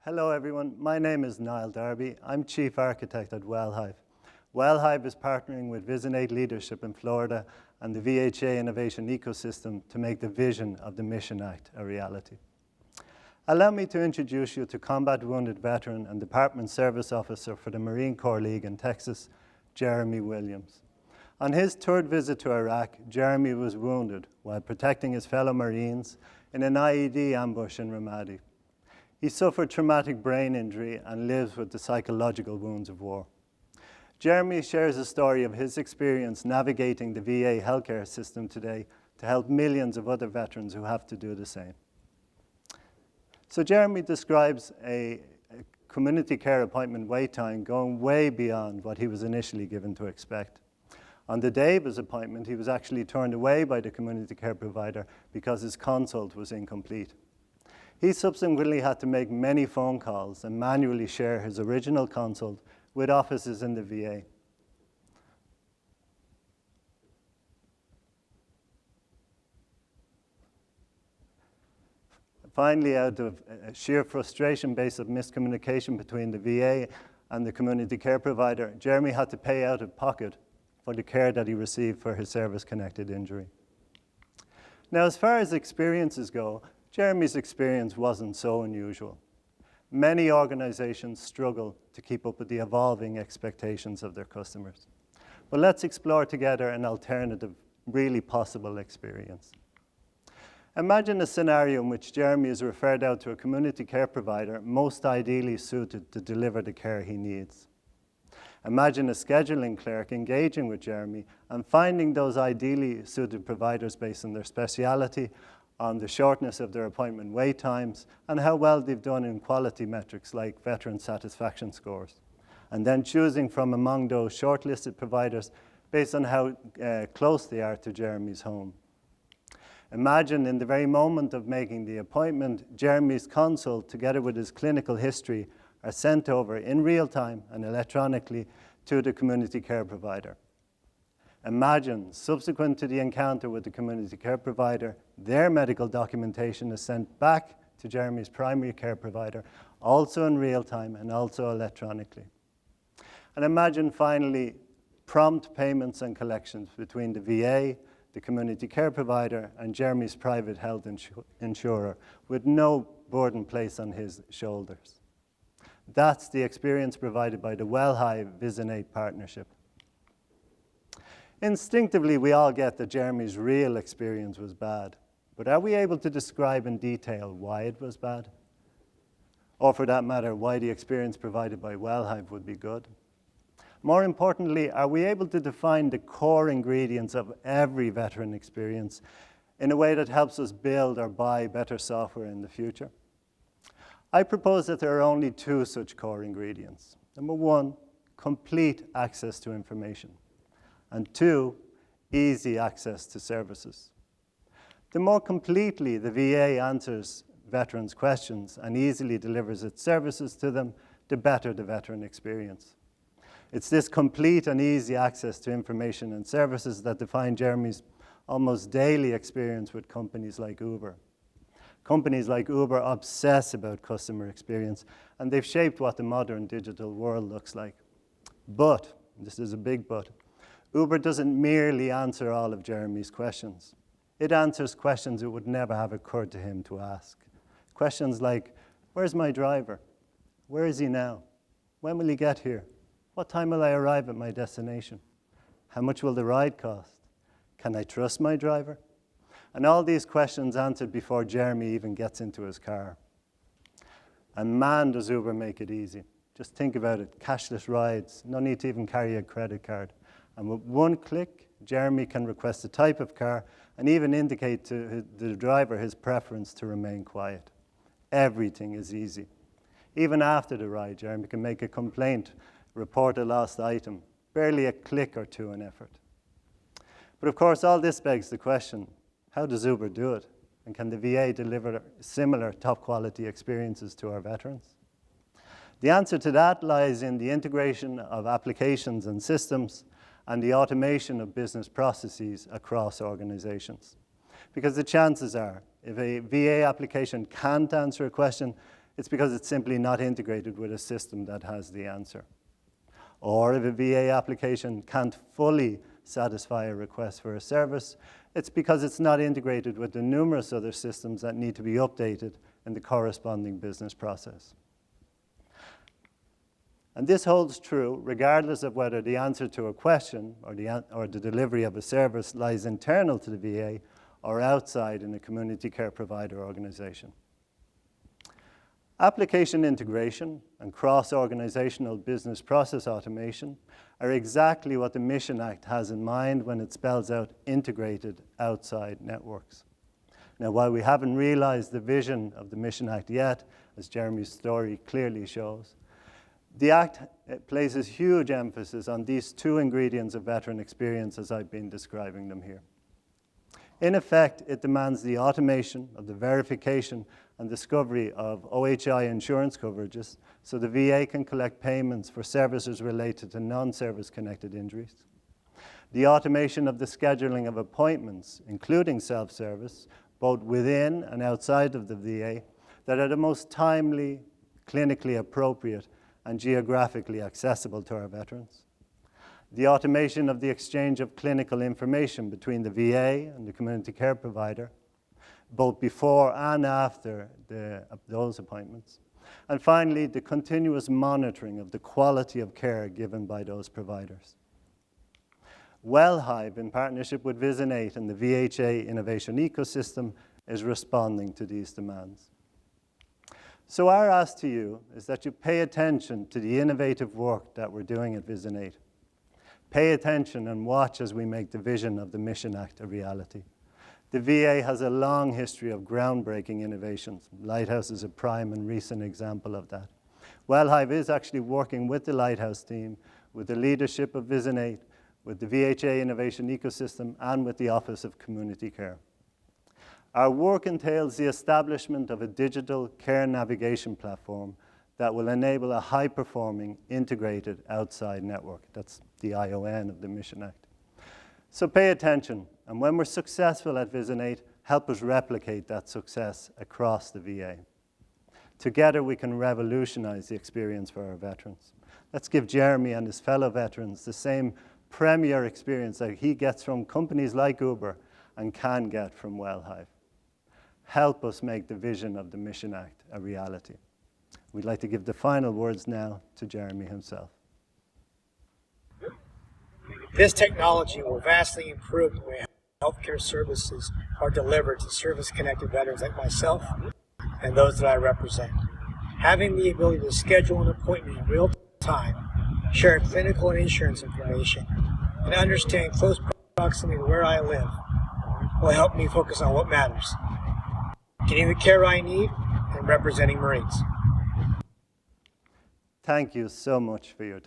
Hello everyone, my name is Niall Darby. I'm Chief Architect at Wellhive. Wellhive is partnering with Visinate Leadership in Florida and the VHA Innovation Ecosystem to make the vision of the Mission Act a reality. Allow me to introduce you to combat wounded veteran and Department Service Officer for the Marine Corps League in Texas, Jeremy Williams. On his third visit to Iraq, Jeremy was wounded while protecting his fellow Marines in an IED ambush in Ramadi. He suffered traumatic brain injury and lives with the psychological wounds of war. Jeremy shares a story of his experience navigating the VA healthcare system today to help millions of other veterans who have to do the same. So Jeremy describes a community care appointment wait time going way beyond what he was initially given to expect. On the day of his appointment, he was actually turned away by the community care provider because his consult was incomplete. He subsequently had to make many phone calls and manually share his original consult with offices in the VA. Finally, out of sheer frustration based on miscommunication between the VA and the community care provider, Jeremy had to pay out of pocket for the care that he received for his service-connected injury. Now, as far as experiences go, Jeremy's experience wasn't so unusual. Many organizations struggle to keep up with the evolving expectations of their customers. But let's explore together an alternative, really possible experience. Imagine a scenario in which Jeremy is referred out to a community care provider most ideally suited to deliver the care he needs. Imagine a scheduling clerk engaging with Jeremy and finding those ideally suited providers based on their speciality, on the shortness of their appointment wait times, and how well they've done in quality metrics like veteran satisfaction scores. And then choosing from among those shortlisted providers based on how close they are to Jeremy's home. Imagine in the very moment of making the appointment, Jeremy's consult together with his clinical history are sent over in real time and electronically to the community care provider. Imagine, subsequent to the encounter with the community care provider, their medical documentation is sent back to Jeremy's primary care provider, also in real time and also electronically. And imagine, finally, prompt payments and collections between the VA, the community care provider, and Jeremy's private health insurer, with no burden placed on his shoulders. That's the experience provided by the Wellhive Visinate partnership. Instinctively, we all get that Jeremy's real experience was bad, but are we able to describe in detail why it was bad? Or for that matter, why the experience provided by Wellhive would be good? More importantly, are we able to define the core ingredients of every veteran experience in a way that helps us build or buy better software in the future? I propose that there are only two such core ingredients. Number one, complete access to information. And two, easy access to services. The more completely the VA answers veterans' questions and easily delivers its services to them, the better the veteran experience. It's this complete and easy access to information and services that define Jeremy's almost daily experience with companies like Uber. Companies like Uber obsess about customer experience, and they've shaped what the modern digital world looks like. But, this is a big but, Uber doesn't merely answer all of Jeremy's questions. It answers questions it would never have occurred to him to ask. Questions like, where's my driver? Where is he now? When will he get here? What time will I arrive at my destination? How much will the ride cost? Can I trust my driver? And all these questions answered before Jeremy even gets into his car. And man, does Uber make it easy. Just think about it, cashless rides, no need to even carry a credit card. And with one click, Jeremy can request a type of car and even indicate to the driver his preference to remain quiet. Everything is easy. Even after the ride, Jeremy can make a complaint, report a lost item, barely a click or two in effort. But of course, all this begs the question, how does Uber do it? And can the VA deliver similar top quality experiences to our veterans? The answer to that lies in the integration of applications and systems and the automation of business processes across organizations. Because the chances are, if a VA application can't answer a question, it's because it's simply not integrated with a system that has the answer. Or if a VA application can't fully satisfy a request for a service, it's because it's not integrated with the numerous other systems that need to be updated in the corresponding business process. And this holds true regardless of whether the answer to a question or the delivery of a service lies internal to the VA or outside in a community care provider organization. Application integration and cross-organizational business process automation are exactly what the Mission Act has in mind when it spells out integrated outside networks. Now, while we haven't realized the vision of the Mission Act yet, as Jeremy's story clearly shows, the Act places huge emphasis on these two ingredients of veteran experience as I've been describing them here. In effect, it demands the automation of the verification and discovery of OHI insurance coverages so the VA can collect payments for services related to non-service connected injuries. The automation of the scheduling of appointments, including self-service, both within and outside of the VA, that are the most timely, clinically appropriate, and geographically accessible to our veterans. The automation of the exchange of clinical information between the VA and the community care provider, both before and after those appointments. And finally, the continuous monitoring of the quality of care given by those providers. WellHive, in partnership with Visinate and the VHA Innovation Ecosystem, is responding to these demands. So our ask to you is that you pay attention to the innovative work that we're doing at Visinate. Pay attention and watch as we make the vision of the Mission Act a reality. The VA has a long history of groundbreaking innovations. Lighthouse is a prime and recent example of that. WellHive is actually working with the Lighthouse team, with the leadership of Visinate, with the VHA Innovation Ecosystem, and with the Office of Community Care. Our work entails the establishment of a digital care navigation platform that will enable a high-performing, integrated outside network. That's the ION of the Mission Act. So pay attention, and when we're successful at Visinate, help us replicate that success across the VA. Together, we can revolutionize the experience for our veterans. Let's give Jeremy and his fellow veterans the same premier experience that he gets from companies like Uber and can get from WellHive. Help us make the vision of the Mission Act a reality. We'd like to give the final words now to Jeremy himself. This technology will vastly improve the way healthcare services are delivered to service-connected veterans like myself and those that I represent. Having the ability to schedule an appointment in real time, share clinical and insurance information, and understand close proximity to where I live will help me focus on what matters: getting the care I need and representing Marines. Thank you so much for your time.